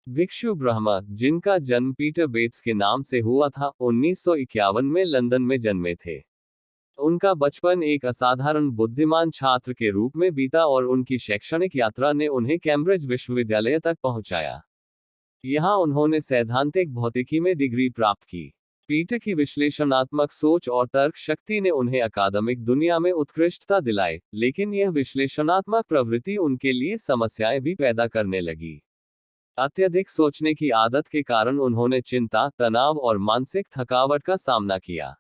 भिक्षु ब्रह्मा, जिनका जन्म पीटर बेट्स के नाम से हुआ था, 1951 में लंदन में जन्मे थे। उनका बचपन एक असाधारण बुद्धिमान छात्र के रूप में बीता और उनकी शैक्षणिक यात्रा ने उन्हें कैम्ब्रिज विश्वविद्यालय तक पहुंचाया। यहाँ उन्होंने सैद्धांतिक भौतिकी में डिग्री प्राप्त की। पीटर की विश्लेषणात्मक सोच और तर्क शक्ति ने उन्हें अकादमिक दुनिया में उत्कृष्टता दिलाई, लेकिन यह विश्लेषणात्मक प्रवृत्ति उनके लिए समस्याएं भी पैदा करने लगी। अत्यधिक सोचने की आदत के कारण उन्होंने चिंता, तनाव और मानसिक थकावट का सामना किया।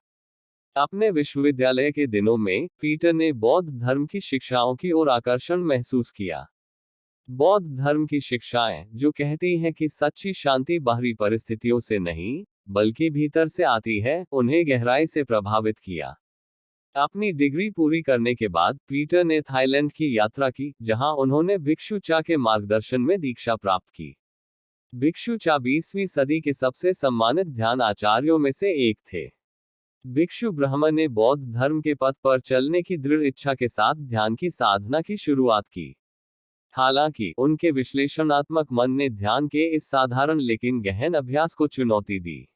अपने विश्वविद्यालय के दिनों में पीटर ने बौद्ध धर्म की शिक्षाओं की ओर आकर्षण महसूस किया। बौद्ध धर्म की शिक्षाएं, जो कहती हैं कि सच्ची शांति बाहरी परिस्थितियों से नहीं, बल्कि भीतर से आती है, उन्हें गहराई से प्रभावित किया। अपनी डिग्री पूरी करने के बाद पीटर ने थाईलैंड की यात्रा की, जहां उन्होंने भिक्षु चा के मार्गदर्शन में दीक्षा प्राप्त की। भिक्षु चा 20वीं सदी के सबसे सम्मानित ध्यान आचार्यों में से एक थे। भिक्षु ब्रह्मा ने बौद्ध धर्म के पथ पर चलने की दृढ़ इच्छा के साथ ध्यान की साधना की शुरुआत की। हालांकि उनके विश्लेषणात्मक मन ने ध्यान के इस साधारण लेकिन गहन अभ्यास को चुनौती दी।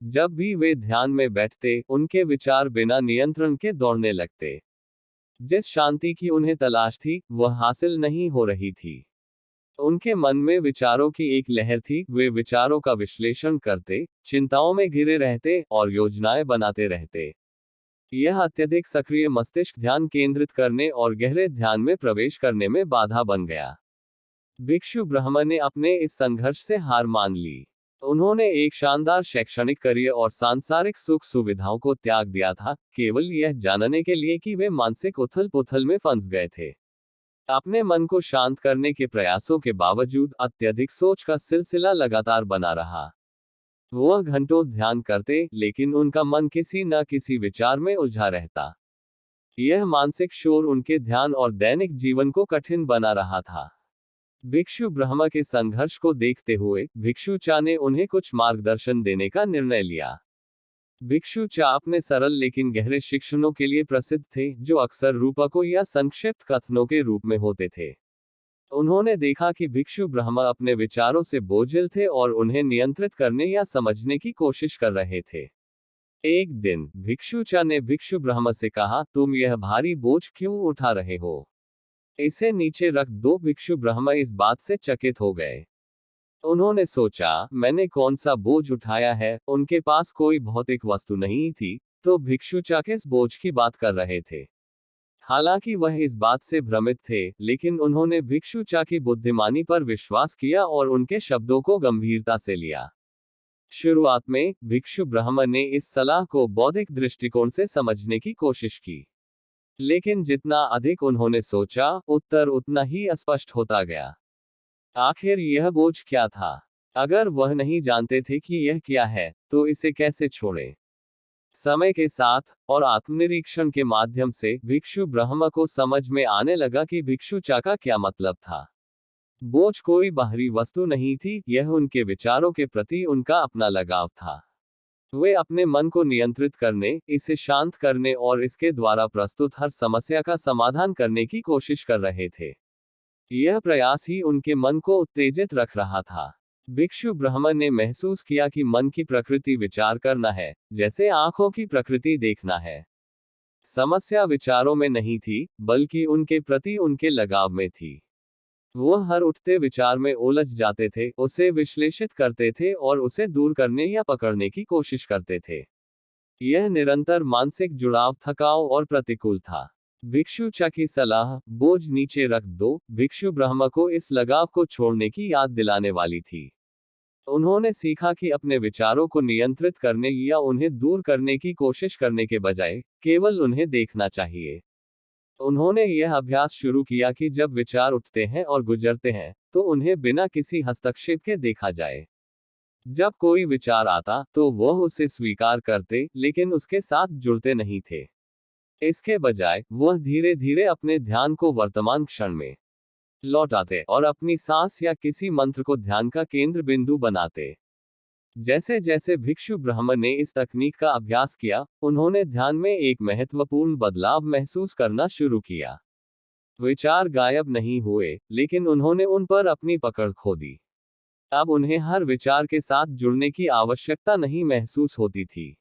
जब भी वे ध्यान में बैठते, उनके विचार बिना नियंत्रण के दौड़ने लगते। जिस शांति की उन्हें तलाश थी, वह हासिल नहीं हो रही थी। उनके मन में विचारों की एक लहर थी, वे विचारों का विश्लेषण करते, चिंताओं में घिरे रहते और योजनाएं बनाते रहते। यह अत्यधिक सक्रिय मस्तिष्क ध्यान केंद्रित करने और गहरे ध्यान में प्रवेश करने में बाधा बन गया। भिक्षु ब्रह्मा ने अपने इस संघर्ष से हार मान ली। उन्होंने एक शानदार शैक्षणिक करियर और सांसारिक सुख सुविधाओं को त्याग दिया था, केवल यह जानने के लिए कि वे मानसिक उथल पुथल में फंस गए थे। अपने मन को शांत करने के प्रयासों के बावजूद अत्यधिक सोच का सिलसिला लगातार बना रहा। वह घंटों ध्यान करते, लेकिन उनका मन किसी न किसी विचार में उलझा रहता। यह मानसिक शोर उनके ध्यान और दैनिक जीवन को कठिन बना रहा था। भिक्षु ब्रह्मा के संघर्ष को देखते हुए भिक्षु चा ने उन्हें कुछ मार्गदर्शन देने का निर्णय लिया। भिक्षु चा अपने सरल लेकिन गहरे शिक्षणों के लिए प्रसिद्ध थे, जो अक्सर रूपकों या संक्षिप्त कथनों के रूप में होते थे। उन्होंने देखा कि भिक्षु ब्रह्मा अपने विचारों से बोझिल थे और उन्हें नियंत्रित करने या समझने की कोशिश कर रहे थे। एक दिन भिक्षु चा ने भिक्षु ब्रह्मा से कहा, तुम यह भारी बोझ क्यों उठा रहे हो? इसे नीचे रख दो। भिक्षु ब्रह्मा इस बात से चकित हो गए। उन्होंने सोचा, मैंने कौन सा बोझ उठाया है? उनके पास कोई भौतिक वस्तु नहीं थी, तो भिक्षु चा किस बोझ की बात कर रहे थे? हालांकि वह इस बात से भ्रमित थे, लेकिन उन्होंने भिक्षु चा की बुद्धिमानी पर विश्वास किया और उनके शब्दों को गंभीरता से लिया। शुरुआत में भिक्षु ब्रह्मा ने इस सलाह को बौद्धिक दृष्टिकोण से समझने की कोशिश की, लेकिन जितना अधिक उन्होंने सोचा, उत्तर उतना ही अस्पष्ट होता गया। आखिर यह बोझ क्या था? अगर वह नहीं जानते थे कि यह क्या है, तो इसे कैसे छोड़ें? समय के साथ और आत्मनिरीक्षण के माध्यम से भिक्षु ब्रह्मा को समझ में आने लगा कि भिक्षु चा का क्या मतलब था। बोझ कोई बाहरी वस्तु नहीं थी, यह उनके विचारों के प्रति उनका अपना लगाव था। वे अपने मन को नियंत्रित करने, इसे शांत करने और इसके द्वारा प्रस्तुत हर समस्या का समाधान करने की कोशिश कर रहे थे। यह प्रयास ही उनके मन को उत्तेजित रख रहा था। भिक्षु ब्रह्मा ने महसूस किया कि मन की प्रकृति विचार करना है, जैसे आंखों की प्रकृति देखना है। समस्या विचारों में नहीं थी, बल्कि उनके प्रति उनके लगाव में थी। वह हर उठते विचार में उलझ जाते थे, उसे विश्लेषित करते थे और उसे दूर करने या पकड़ने की कोशिश करते थे। यह निरंतर मानसिक जुड़ाव थकाऊ और प्रतिकूल था। भिक्षु चा की सलाह, बोझ नीचे रख दो, भिक्षु ब्रह्मा को इस लगाव को छोड़ने की याद दिलाने वाली थी। उन्होंने सीखा कि अपने विचारों को नियंत्रित करने या उन्हें दूर करने की कोशिश करने के बजाय केवल उन्हें देखना चाहिए। उन्होंने यह अभ्यास शुरू किया कि जब विचार उठते हैं और गुजरते हैं, तो उन्हें बिना किसी हस्तक्षेप के देखा जाए। जब कोई विचार आता, तो वह उसे स्वीकार करते, लेकिन उसके साथ जुड़ते नहीं थे। इसके बजाय वह धीरे धीरे अपने ध्यान को वर्तमान क्षण में लौटाते और अपनी सांस या किसी मंत्र को ध्यान का केंद्र बिंदु बनाते। जैसे जैसे भिक्षु ब्रह्मा ने इस तकनीक का अभ्यास किया, उन्होंने ध्यान में एक महत्वपूर्ण बदलाव महसूस करना शुरू किया। विचार गायब नहीं हुए, लेकिन उन्होंने उन पर अपनी पकड़ खो दी। अब उन्हें हर विचार के साथ जुड़ने की आवश्यकता नहीं महसूस होती थी।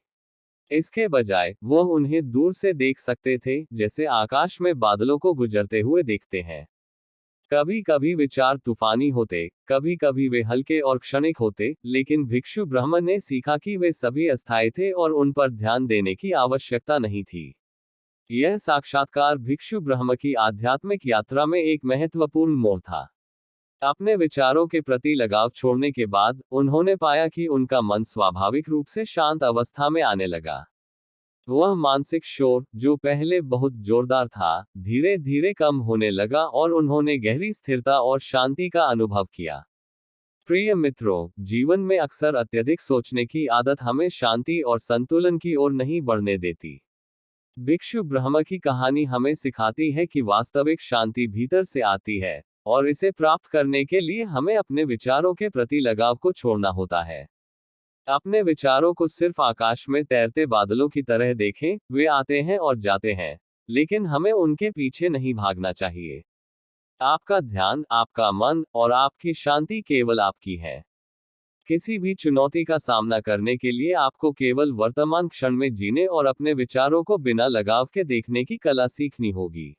इसके बजाय वह उन्हें दूर से देख सकते थे, जैसे आकाश में बादलों को गुजरते हुए देखते हैं। कभी कभी विचार तूफानी होते, कभी कभी वे हल्के और क्षणिक होते, लेकिन भिक्षु ब्रह्म ने सीखा कि वे सभी अस्थायी थे और उन पर ध्यान देने की आवश्यकता नहीं थी। यह साक्षात्कार भिक्षु ब्रह्म की आध्यात्मिक यात्रा में एक महत्वपूर्ण मोड़ था। अपने विचारों के प्रति लगाव छोड़ने के बाद उन्होंने पाया कि उनका मन स्वाभाविक रूप से शांत अवस्था में आने लगा। वह मानसिक शोर, जो पहले बहुत जोरदार था, धीरे धीरे कम होने लगा और उन्होंने गहरी स्थिरता और शांति का अनुभव किया। प्रिय मित्रों, जीवन में अक्सर अत्यधिक सोचने की आदत हमें शांति और संतुलन की ओर नहीं बढ़ने देती। भिक्षु ब्रह्म की कहानी हमें सिखाती है कि वास्तविक शांति भीतर से आती है, और इसे प्राप्त करने के लिए हमें अपने विचारों के प्रति लगाव को छोड़ना होता है। अपने विचारों को सिर्फ आकाश में तैरते बादलों की तरह देखें, वे आते हैं और जाते हैं, लेकिन हमें उनके पीछे नहीं भागना चाहिए। आपका ध्यान, आपका मन और आपकी शांति केवल आपकी है। किसी भी चुनौती का सामना करने के लिए आपको केवल वर्तमान क्षण में जीने और अपने विचारों को बिना लगाव के देखने की कला सीखनी होगी।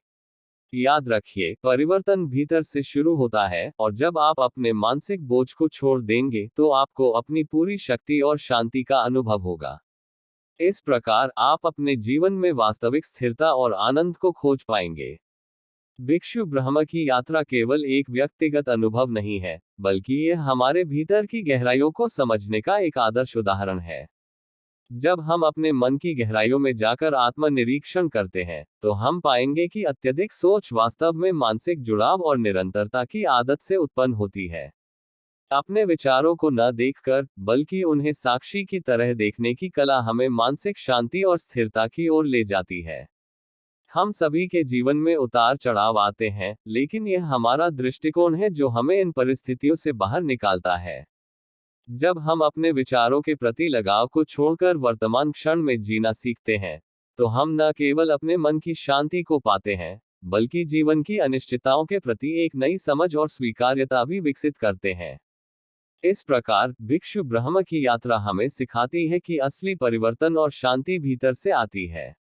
याद रखिए, परिवर्तन भीतर से शुरू होता है, और जब आप अपने मानसिक बोझ को छोड़ देंगे, तो आपको अपनी पूरी शक्ति और शांति का अनुभव होगा। इस प्रकार आप अपने जीवन में वास्तविक स्थिरता और आनंद को खोज पाएंगे। भिक्षु ब्रह्म की यात्रा केवल एक व्यक्तिगत अनुभव नहीं है, बल्कि यह हमारे भीतर की गहराइयों को समझने का एक आदर्श उदाहरण है। जब हम अपने मन की गहराइयों में जाकर आत्मनिरीक्षण करते हैं, तो हम पाएंगे कि अत्यधिक सोच वास्तव में मानसिक जुड़ाव और निरंतरता की आदत से उत्पन्न होती है। अपने विचारों को न देखकर, बल्कि उन्हें साक्षी की तरह देखने की कला हमें मानसिक शांति और स्थिरता की ओर ले जाती है। हम सभी के जीवन में उतार चढ़ाव आते हैं, लेकिन यह हमारा दृष्टिकोण है जो हमें इन परिस्थितियों से बाहर निकालता है। जब हम अपने विचारों के प्रति लगाव को छोड़कर वर्तमान क्षण में जीना सीखते हैं, तो हम न केवल अपने मन की शांति को पाते हैं, बल्कि जीवन की अनिश्चितताओं के प्रति एक नई समझ और स्वीकार्यता भी विकसित करते हैं। इस प्रकार भिक्षु ब्रह्म की यात्रा हमें सिखाती है कि असली परिवर्तन और शांति भीतर से आती है।